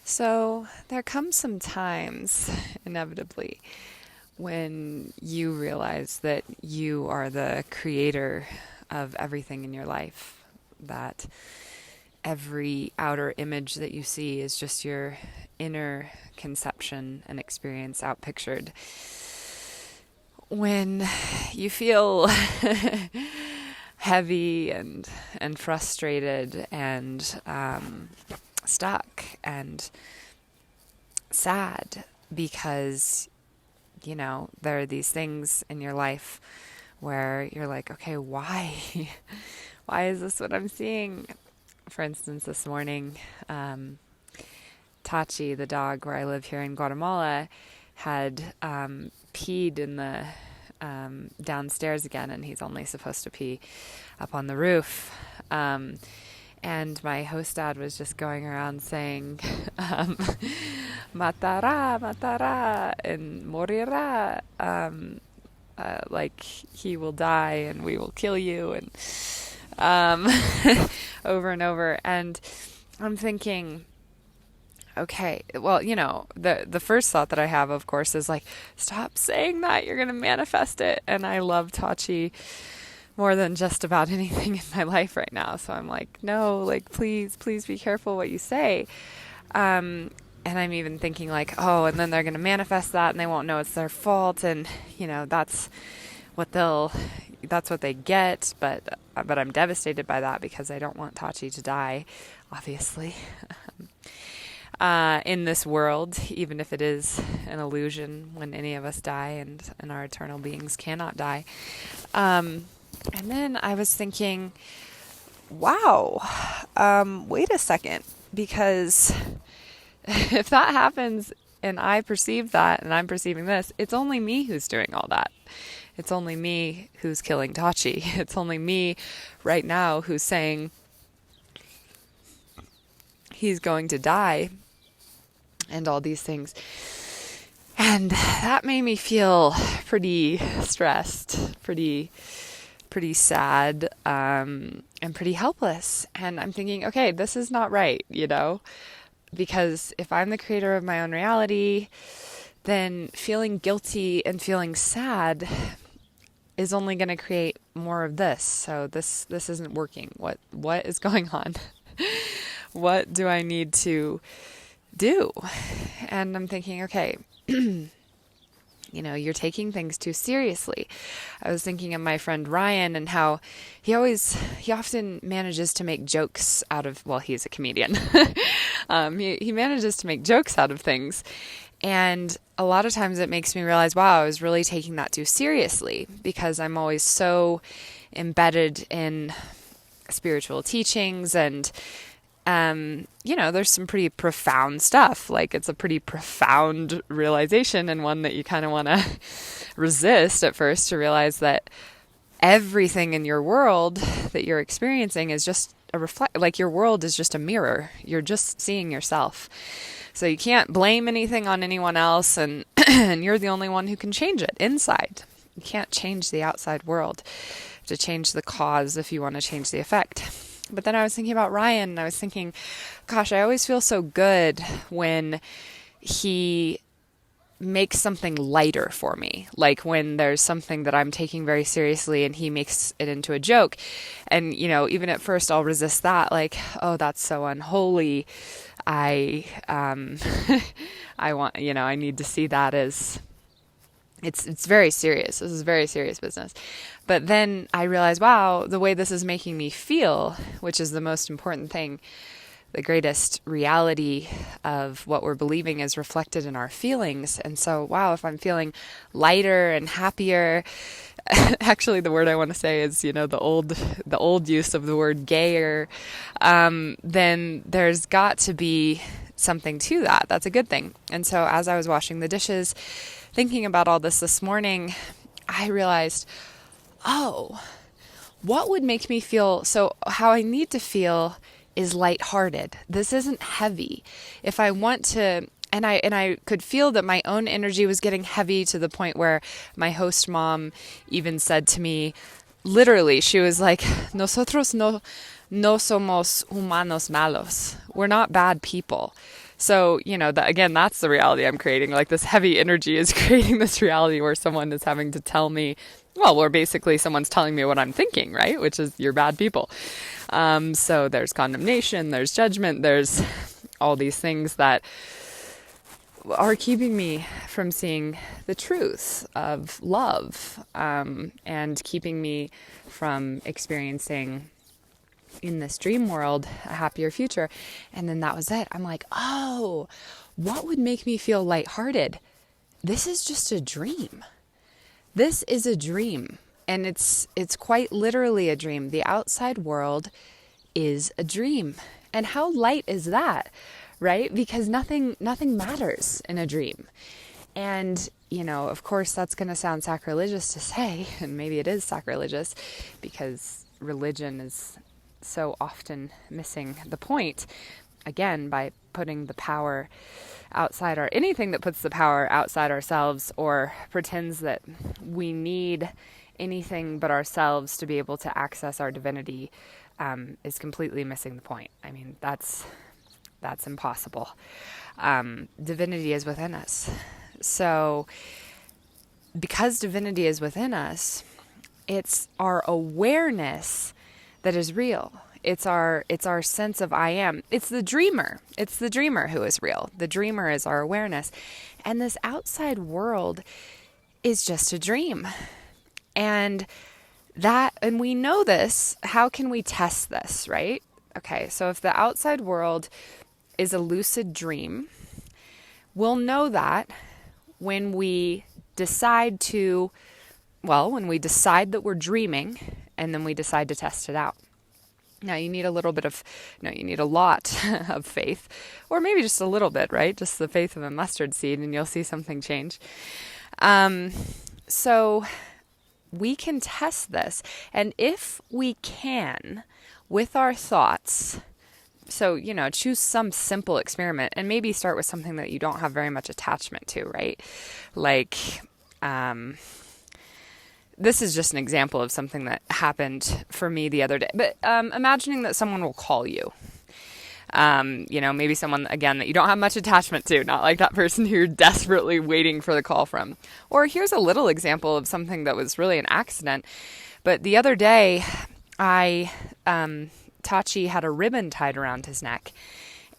So there come some times, inevitably, when you realize that you are the creator of everything in your life, that every outer image that you see is just your inner conception and experience outpictured. When you feel heavy and frustrated and stuck and sad because there are these things in your life where you're like, okay, why why is this what I'm seeing? For instance, this morning, Tachi, the dog where I live here in Guatemala, had peed in the downstairs again, and he's only supposed to pee up on the roof. And my host dad was just going around saying, "Matara, matara, and morirá," like he will die and we will kill you, and over and over. And I'm thinking, okay, well, the first thought that I have, of course, is like, stop saying that. You're going to manifest it. And I love Tachi more than just about anything in my life right now. So I'm like, no, like, please be careful what you say. And I'm even thinking like, oh, and then they're going to manifest that and they won't know it's their fault. And, that's what they get. But I'm devastated by that because I don't want Tachi to die, obviously. In this world, even if it is an illusion when any of us die and our eternal beings cannot die. And then I was thinking, wow, wait a second, because if that happens and I perceive that and I'm perceiving this, it's only me who's doing all that. It's only me who's killing Tachi. It's only me right now who's saying he's going to die and all these things. And that made me feel pretty stressed, pretty sad, and pretty helpless. And I'm thinking, okay, this is not right, because if I'm the creator of my own reality, then feeling guilty and feeling sad is only going to create more of this. So this isn't working. What is going on? What do I need to do? And I'm thinking, okay, you're taking things too seriously. I was thinking of my friend Ryan and how he often manages to make jokes out of, well, he's a comedian. He manages to make jokes out of things. And a lot of times it makes me realize, wow, I was really taking that too seriously because I'm always so embedded in spiritual teachings and there's some pretty profound stuff. Like, it's a pretty profound realization and one that you kind of want to resist at first, to realize that everything in your world that you're experiencing is just like your world is just a mirror. You're just seeing yourself. So you can't blame anything on anyone else, and and you're the only one who can change it inside. You can't change the outside world. You have to change the cause if you want to change the effect. But then I was thinking about Ryan, and I was thinking, gosh, I always feel so good when he makes something lighter for me. Like when there's something that I'm taking very seriously and he makes it into a joke. And, even at first I'll resist that, like, oh, that's so unholy. I want, I need to see that as it's very serious. This is very serious business. But then I realized, wow, the way this is making me feel, which is the most important thing, the greatest reality of what we're believing is reflected in our feelings. And so, wow, if I'm feeling lighter and happier, actually the word I want to say is, the old use of the word gayer, then there's got to be something to that. That's a good thing. And so as I was washing the dishes, thinking about all this morning, I realized, oh, what would make me feel, so how I need to feel is lighthearted. This isn't heavy. If I want to, and I could feel that my own energy was getting heavy to the point where my host mom even said to me, literally, she was like, nosotros no no somos humanos malos. We're not bad people. So, again, that's the reality I'm creating. Like, this heavy energy is creating this reality where someone is having to tell me, or basically someone's telling me what I'm thinking, right? Which is, you're bad people. So there's condemnation, there's judgment, there's all these things that are keeping me from seeing the truth of love, and keeping me from experiencing in this dream world a happier future. And then that was it. I'm like, oh, what would make me feel lighthearted? This is just a dream. This is a dream. And it's quite literally a dream. The outside world is a dream. And how light is that, right? Because nothing matters in a dream. And, of course, that's going to sound sacrilegious to say, and maybe it is sacrilegious because religion is so often missing the point, again, by putting the power outside anything that puts the power outside ourselves or pretends that we need anything but ourselves to be able to access our divinity, is completely missing the point. I mean, that's impossible. Divinity is within us. So because divinity is within us, it's our awareness that is real. It's our sense of I am. It's the dreamer. It's the dreamer who is real. The dreamer is our awareness. And this outside world is just a dream. And we know this. How can we test this, right? Okay, so if the outside world is a lucid dream, we'll know that when we decide that we're dreaming, and then we decide to test it out. Now you need a lot of faith, or maybe just a little bit, right? Just the faith of a mustard seed, and you'll see something change. So we can test this. And if we can, with our thoughts, so, choose some simple experiment and maybe start with something that you don't have very much attachment to, right? Like, this is just an example of something that happened for me the other day. But imagining that someone will call you. Maybe someone, again, that you don't have much attachment to, not like that person who you're desperately waiting for the call from. Or here's a little example of something that was really an accident. But the other day, Tachi had a ribbon tied around his neck.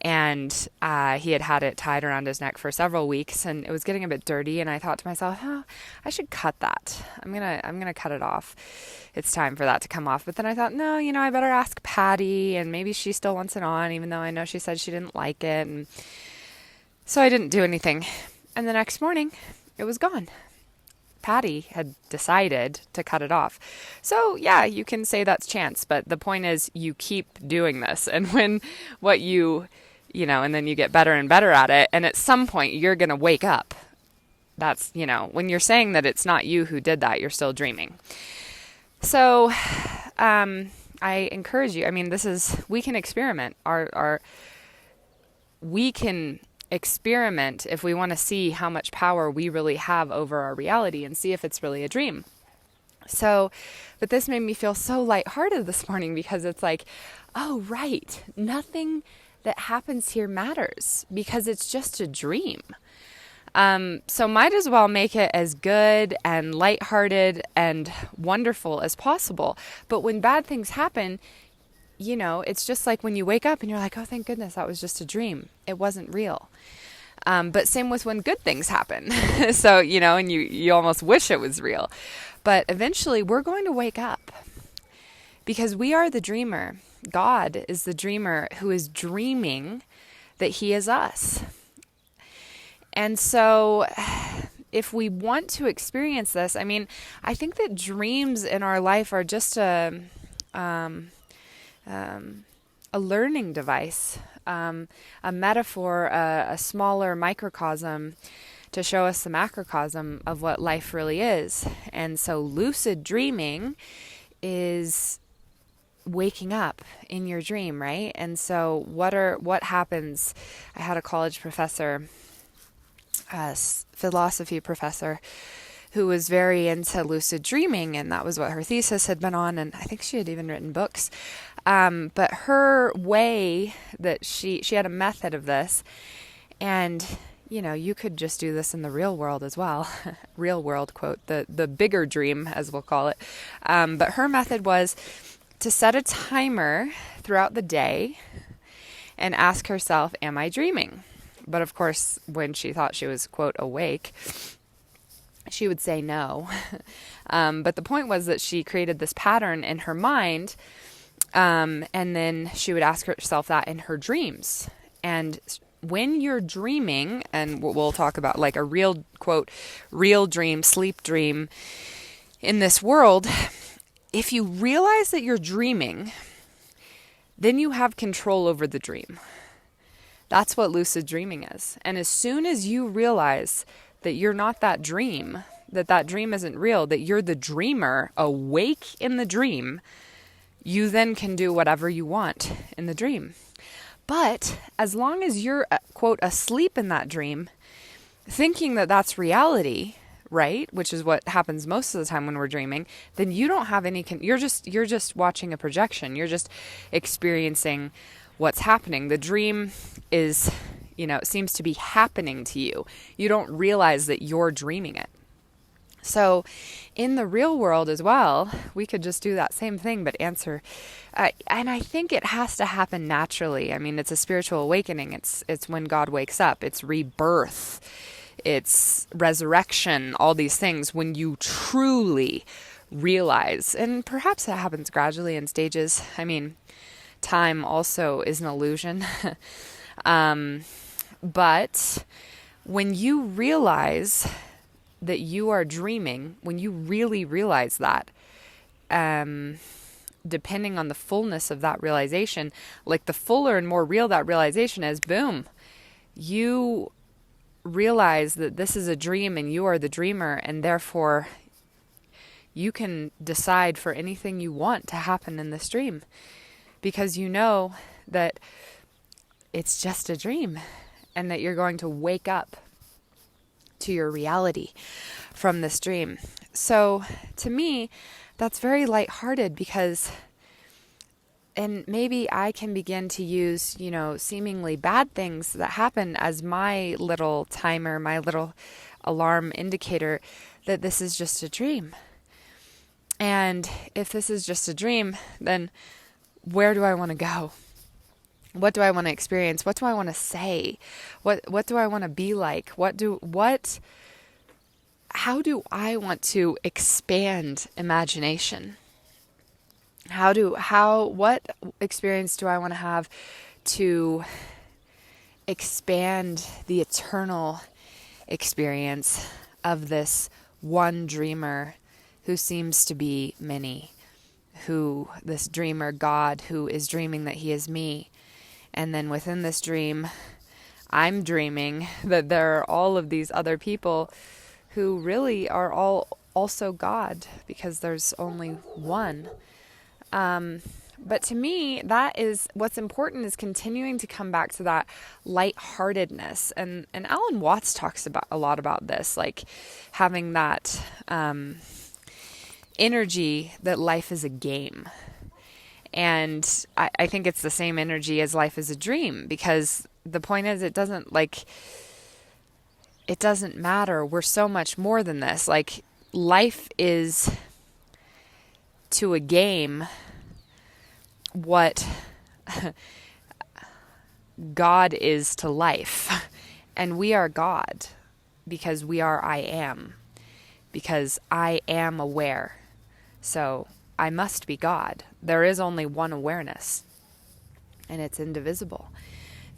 And he had it tied around his neck for several weeks, and it was getting a bit dirty. And I thought to myself, I should cut that. I'm gonna cut it off. It's time for that to come off. But then I thought, no, I better ask Patty, and maybe she still wants it on, even though I know she said she didn't like it. And so I didn't do anything. And the next morning, it was gone. Patty had decided to cut it off. So yeah, you can say that's chance, but the point is you keep doing this. And when and then you get better and better at it. And at some point you're going to wake up. That's, when you're saying that it's not you who did that, you're still dreaming. So, I encourage you. I mean, we can experiment. We can experiment if we want to see how much power we really have over our reality and see if it's really a dream. So, but this made me feel so lighthearted this morning because it's like, oh, right. Nothing that happens here matters because it's just a dream. So might as well make it as good and lighthearted and wonderful as possible. But when bad things happen, it's just like when you wake up and you're like, oh, thank goodness, that was just a dream. It wasn't real. But same with when good things happen. So, and you almost wish it was real. But eventually we're going to wake up because we are the dreamer. God is the dreamer who is dreaming that he is us. And so if we want to experience this, I mean, I think that dreams in our life are just a learning device, a metaphor, a smaller microcosm to show us the macrocosm of what life really is. And so lucid dreaming is waking up in your dream, right? And so what happens? I had a college professor, philosophy professor, who was very into lucid dreaming, and that was what her thesis had been on, and I think she had even written books. But her way that she had a method of this, and you could just do this in the real world as well. Real world quote, the bigger dream, as we'll call it. But her method was to set a timer throughout the day and ask herself, am I dreaming? But of course, when she thought she was, quote, awake, she would say no. But the point was that she created this pattern in her mind, and then she would ask herself that in her dreams. And when you're dreaming, and we'll talk about like a real, quote, real dream, sleep dream in this world, if you realize that you're dreaming, then you have control over the dream. That's what lucid dreaming is. And as soon as you realize that you're not that dream, that dream isn't real, that you're the dreamer awake in the dream, you then can do whatever you want in the dream. But as long as you're, quote, asleep in that dream, thinking that that's reality, right, which is what happens most of the time when we're dreaming, then you don't have any, you're just watching a projection. You're just experiencing what's happening. The dream is, it seems to be happening to you. You don't realize that you're dreaming it. So in the real world as well, we could just do that same thing, but answer. And I think it has to happen naturally. I mean, it's a spiritual awakening. It's when God wakes up. It's rebirth. It's resurrection, all these things when you truly realize. And perhaps that happens gradually in stages. I mean, time also is an illusion. But when you realize that you are dreaming, when you really realize that, depending on the fullness of that realization, like the fuller and more real that realization is, boom, you realize that this is a dream and you are the dreamer, and therefore you can decide for anything you want to happen in this dream, because you know that it's just a dream and that you're going to wake up to your reality from this dream. So to me, that's very lighthearted, because, and maybe I can begin to use, seemingly bad things that happen as my little timer, my little alarm indicator that this is just a dream. And if this is just a dream, then where do I want to go? What do I want to experience? What do I want to say? What do I want to be like? How do I want to expand imagination? What experience do I want to have to expand the eternal experience of this one dreamer who seems to be many, this dreamer God who is dreaming that he is me? And then within this dream, I'm dreaming that there are all of these other people who really are all also God, because there's only one. But to me, that is what's important, is continuing to come back to that lightheartedness. And Alan Watts talks a lot about this, like having that energy that life is a game. And I think it's the same energy as life is a dream, because the point is, it doesn't matter. We're so much more than this. Like, life is to a game what God is to life. And we are God because we are I am. Because I am aware. So I must be God. There is only one awareness, and it's indivisible,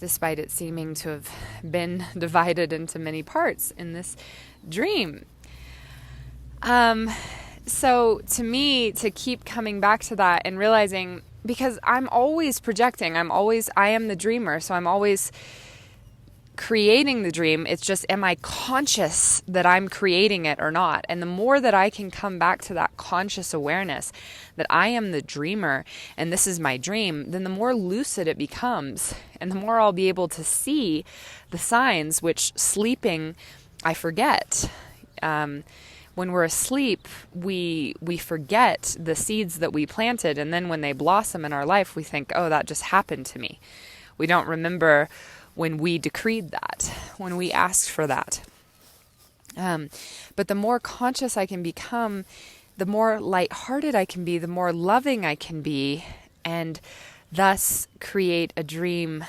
despite it seeming to have been divided into many parts in this dream. So to me, to keep coming back to that and realizing, because I'm always projecting, I am the dreamer, so I'm always creating the dream. It's just, am I conscious that I'm creating it or not? And the more that I can come back to that conscious awareness that I am the dreamer and this is my dream, then the more lucid it becomes, and the more I'll be able to see the signs which sleeping I forget. when we're asleep, we forget the seeds that we planted, and then when they blossom in our life, we think, oh, that just happened to me. We don't remember when we decreed that, when we asked for that. But the more conscious I can become, the more lighthearted I can be, the more loving I can be, and thus create a dream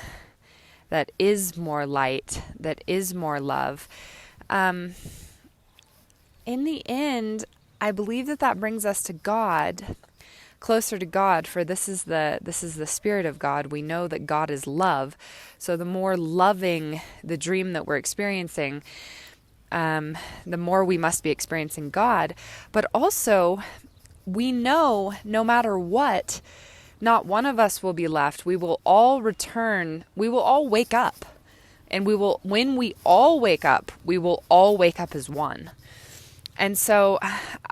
that is more light, that is more love. In the end, I believe that brings us to God, closer to God, for this is the Spirit of God. We know that God is love. So the more loving the dream that we're experiencing, the more we must be experiencing God. But also, we know no matter what, not one of us will be left. We will all return. We will all wake up. And when we all wake up, we will all wake up as one. And so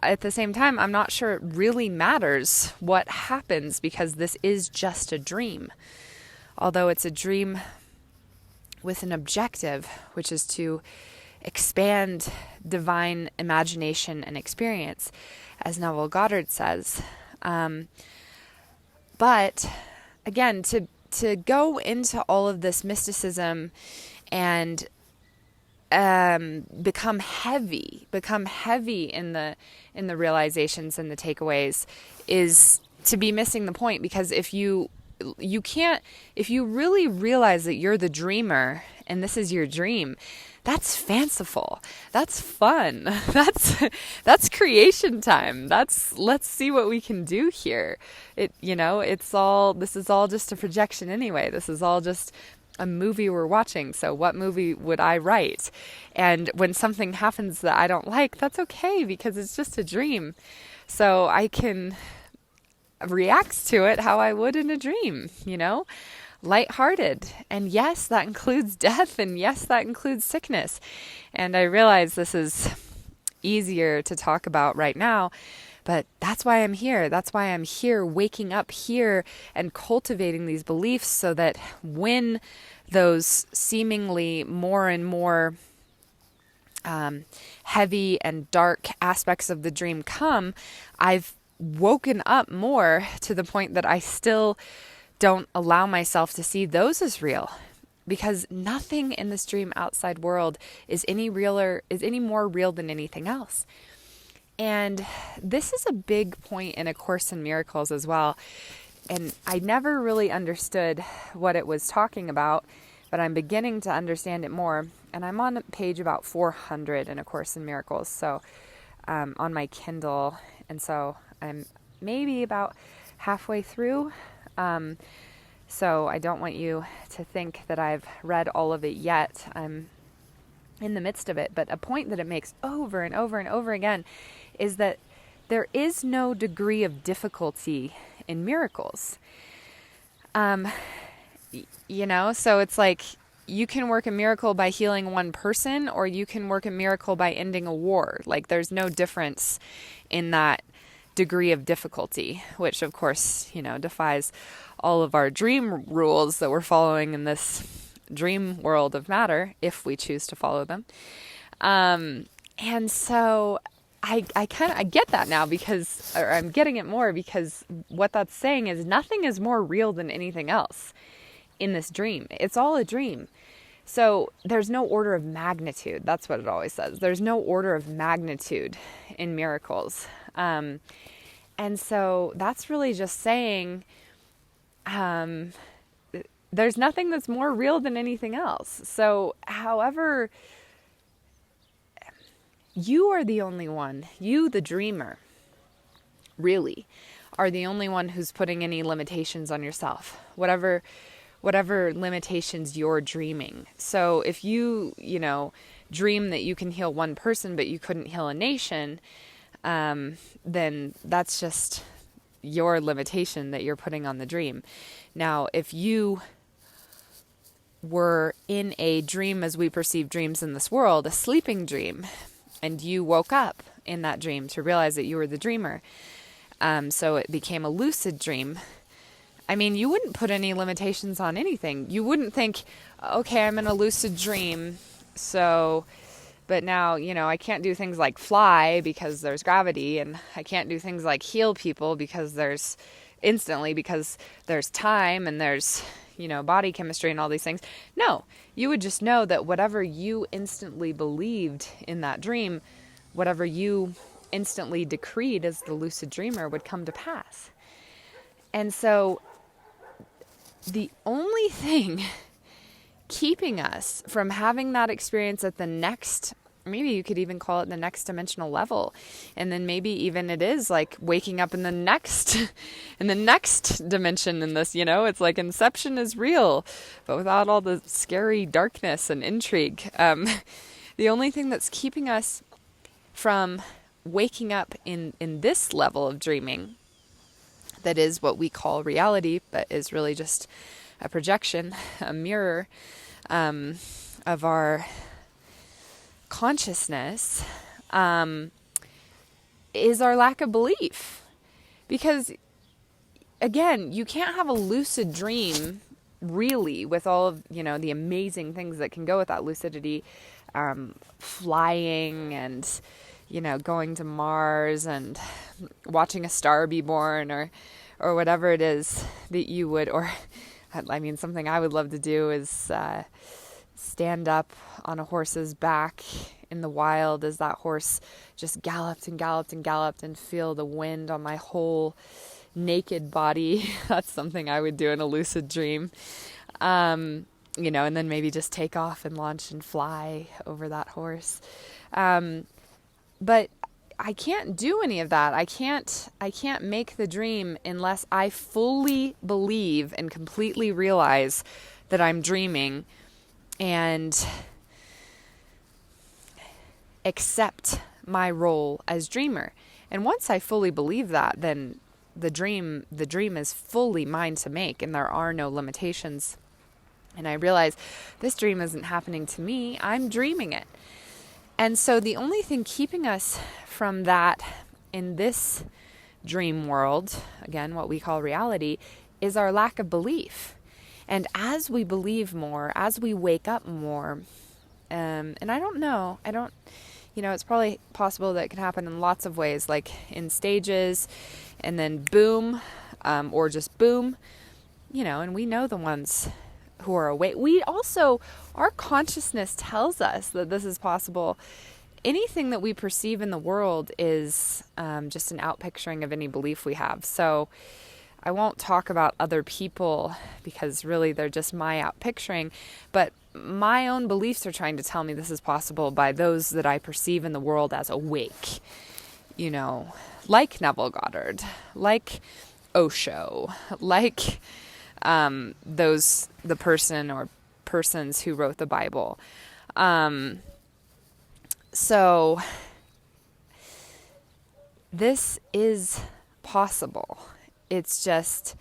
at the same time, I'm not sure it really matters what happens, because this is just a dream. Although it's a dream with an objective, which is to expand divine imagination and experience, as Neville Goddard says. But again, to go into all of this mysticism and become heavy in the realizations and the takeaways is to be missing the point. Because if you really realize that you're the dreamer and this is your dream, that's fanciful. That's fun. That's creation time. Let's see what we can do here. This is all just a projection anyway. This is all just a movie we're watching. So what movie would I write? And when something happens that I don't like, that's okay, because it's just a dream. So I can react to it how I would in a dream, lighthearted. And yes, that includes death. And yes, that includes sickness. And I realize this is easier to talk about right now, but that's why I'm here. That's why I'm here, waking up here and cultivating these beliefs, so that when those seemingly more and more heavy and dark aspects of the dream come, I've woken up more to the point that I still don't allow myself to see those as real. Because nothing in this dream outside world is any more real than anything else. And this is a big point in A Course in Miracles as well. And I never really understood what it was talking about, but I'm beginning to understand it more. And I'm on page about 400 in A Course in Miracles, so on my Kindle. And so I'm maybe about halfway through. So I don't want you to think that I've read all of it yet. I'm in the midst of it. But a point that it makes over and over and over again is that there is no degree of difficulty in miracles. So it's like you can work a miracle by healing one person, or you can work a miracle by ending a war. Like, there's no difference in that degree of difficulty, which of course, defies all of our dream rules that we're following in this dream world of matter, if we choose to follow them. And so I get that now, or I'm getting it more, because what that's saying is nothing is more real than anything else in this dream. It's all a dream. So there's no order of magnitude. That's what it always says. There's no order of magnitude in miracles. And so that's really just saying, there's nothing that's more real than anything else. So however, you are the only one, you, the dreamer, really are the only one who's putting any limitations on yourself, whatever limitations you're dreaming. So if you dream that you can heal one person, but you couldn't heal a nation, then that's just your limitation that you're putting on the dream. Now, if you were in a dream as we perceive dreams in this world, a sleeping dream, and you woke up in that dream to realize that you were the dreamer, so it became a lucid dream, I mean, you wouldn't put any limitations on anything. You wouldn't think, okay, I'm in a lucid dream, but But now, I can't do things like fly because there's gravity, and I can't do things like heal people because there's time, and there's, body chemistry and all these things. No, you would just know that whatever you instantly believed in that dream, whatever you instantly decreed as the lucid dreamer would come to pass. And so the only thing keeping us from having that experience at the next, maybe you could even call it the next dimensional level, and then maybe even it is like waking up in the next dimension in this, it's like Inception is real, but without all the scary darkness and intrigue. The only thing that's keeping us from waking up in this level of dreaming, that is what we call reality, but is really just a projection, a mirror of our consciousness, is our lack of belief. Because, again, you can't have a lucid dream, really, with all of, the amazing things that can go with that lucidity, flying and, going to Mars and watching a star be born, or whatever it is that you would, or something I would love to do is stand up on a horse's back in the wild as that horse just galloped and galloped and galloped, and feel the wind on my whole naked body. That's something I would do in a lucid dream. And then maybe just take off and launch and fly over that horse. But I can't do any of that. I can't make the dream unless I fully believe and completely realize that I'm dreaming, and accept my role as dreamer. And once I fully believe that, then the dream is fully mine to make, and there are no limitations. And I realize this dream isn't happening to me, I'm dreaming it. And so the only thing keeping us from that in this dream world, again, what we call reality, is our lack of belief. And as we believe more, as we wake up more, and I don't know, it's probably possible that it can happen in lots of ways, like in stages, and then boom, or just boom, and we know the ones who are awake. Our consciousness tells us that this is possible. Anything that we perceive in the world is just an outpicturing of any belief we have. So I won't talk about other people because really they're just my outpicturing, but my own beliefs are trying to tell me this is possible by those that I perceive in the world as awake. Like Neville Goddard, like Osho, like the person or persons who wrote the Bible. So this is possible. It's just,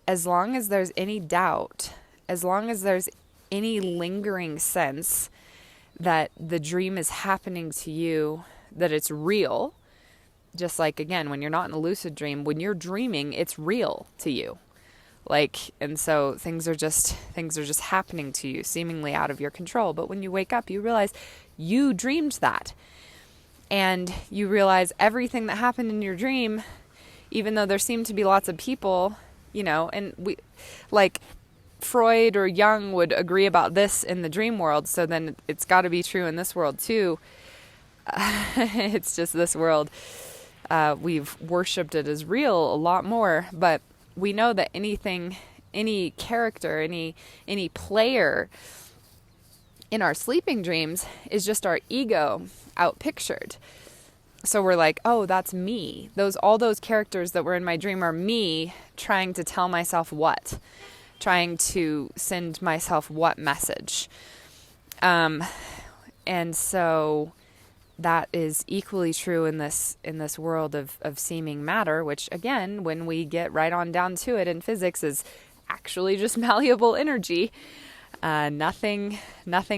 as long as there's any doubt, as long as there's any lingering sense that the dream is happening to you, that it's real, just like, again, when you're not in a lucid dream, when you're dreaming, it's real to you. And so things are just happening to you, seemingly out of your control. But when you wake up, you realize you dreamed that. And you realize everything that happened in your dream, even though there seemed to be lots of people, and we, like Freud or Jung would agree about this in the dream world. So then it's got to be true in this world too. It's just this world. We've worshipped it as real a lot more, but we know that any character, any player in our sleeping dreams is just our ego outpictured. So we're like, oh, that's me. All those characters that were in my dream are me trying to tell myself what, trying to send myself what message. And so that is equally true in this world of seeming matter, which, again, when we get right on down to it in physics, is actually just malleable energy. Nothing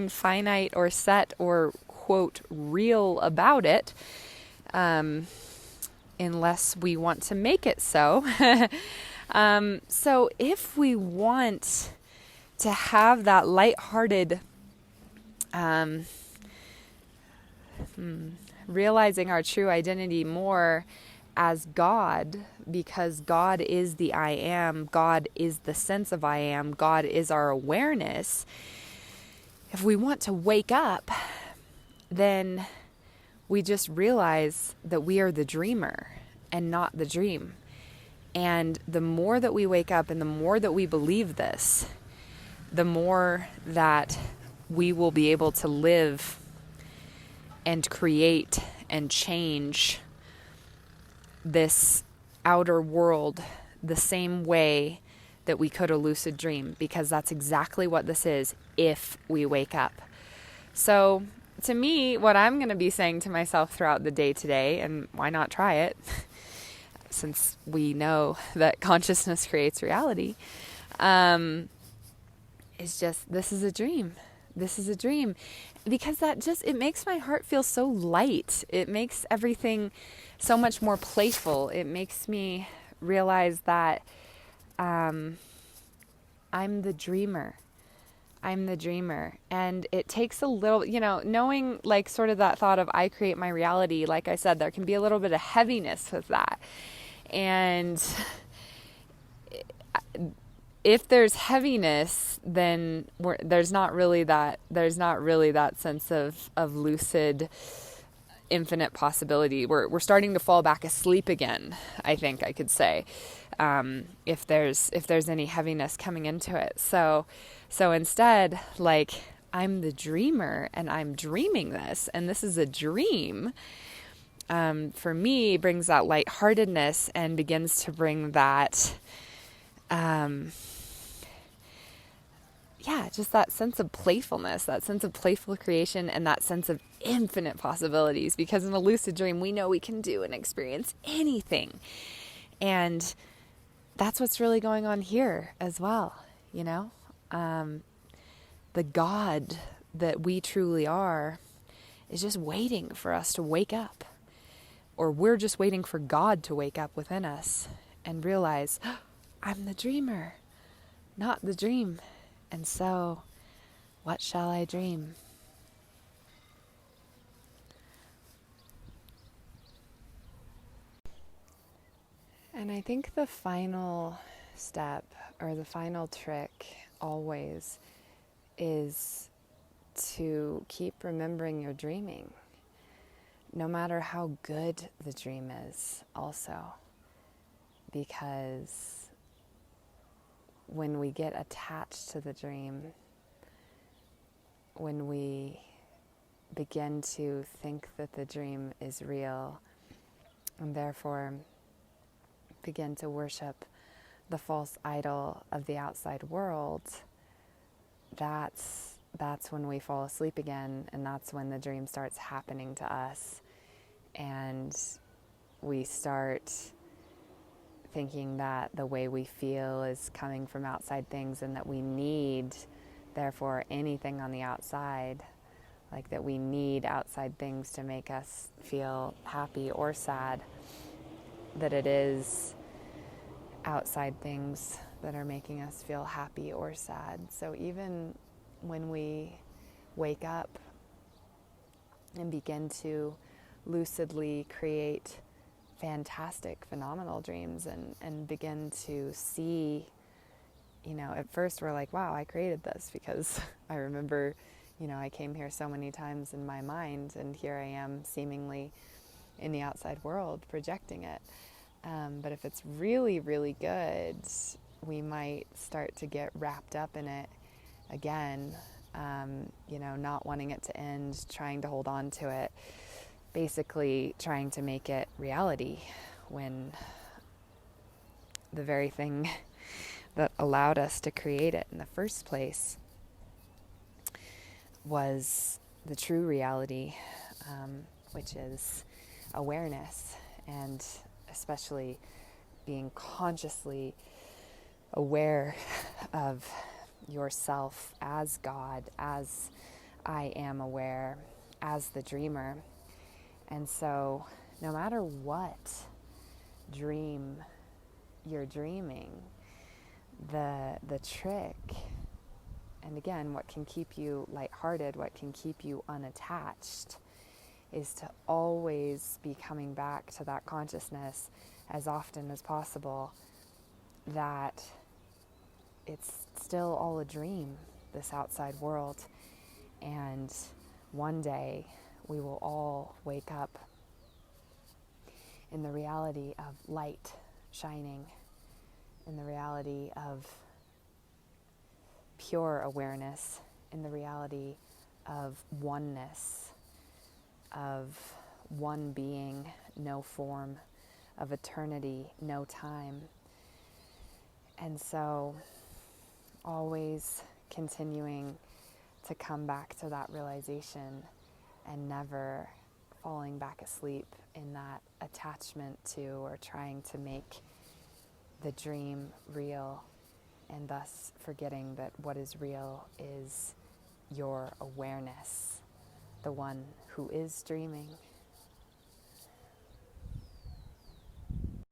finite or set or, quote, real about it, unless we want to make it so. So if we want to have that lighthearted realizing our true identity more as God, because God is the I am, God is the sense of I am, God is our awareness. If we want to wake up, then we just realize that we are the dreamer and not the dream. And the more that we wake up and the more that we believe this, the more that we will be able to live and create and change this outer world the same way that we could a lucid dream, because that's exactly what this is if we wake up. So to me, what I'm going to be saying to myself throughout the day today, and why not try it, since we know that consciousness creates reality, is just, this is a dream. This is a dream. Because it makes my heart feel so light. It makes everything so much more playful. It makes me realize that I'm the dreamer. I'm the dreamer. And it takes a little, knowing like sort of that thought of I create my reality, like I said, there can be a little bit of heaviness with that. And if there's heaviness, then there's not really that sense of lucid, infinite possibility. We're starting to fall back asleep again, I think I could say, if there's any heaviness coming into it. So instead, like, I'm the dreamer and I'm dreaming this, and this is a dream. For me, brings that lightheartedness and begins to bring that, just that sense of playfulness, that sense of playful creation, and that sense of infinite possibilities. Because in a lucid dream, we know we can do and experience anything. And that's what's really going on here as well, the God that we truly are is just waiting for us to wake up. Or we're just waiting for God to wake up within us and realize, I'm the dreamer, not the dream. And so, what shall I dream? And I think the final step, or the final trick always, is to keep remembering you're dreaming, no matter how good the dream is also. Because when we get attached to the dream, when we begin to think that the dream is real, and therefore begin to worship the false idol of the outside world, that's when we fall asleep again, and that's when the dream starts happening to us, and we start thinking that the way we feel is coming from outside things, and that we need, therefore, anything on the outside, like that we need outside things to make us feel happy or sad, that it is outside things that are making us feel happy or sad. So even when we wake up and begin to lucidly create fantastic, phenomenal dreams and begin to see, at first we're like, wow, I created this, because I remember, I came here so many times in my mind, and here I am seemingly in the outside world projecting it. But if it's really, really good, we might start to get wrapped up in it again, not wanting it to end, trying to hold on to it, basically trying to make it reality, when the very thing that allowed us to create it in the first place was the true reality, which is awareness, and especially being consciously aware of yourself as God, as I am aware, as the dreamer. And so no matter what dream you're dreaming, the trick, and again, what can keep you lighthearted, what can keep you unattached, is to always be coming back to that consciousness as often as possible, that it's still all a dream, this outside world. And one day we will all wake up in the reality of light shining, in the reality of pure awareness, in the reality of oneness, of one being, no form, of eternity, no time. And so always continuing to come back to that realization and never falling back asleep in that attachment to or trying to make the dream real, and thus forgetting that what is real is your awareness, the one who is dreaming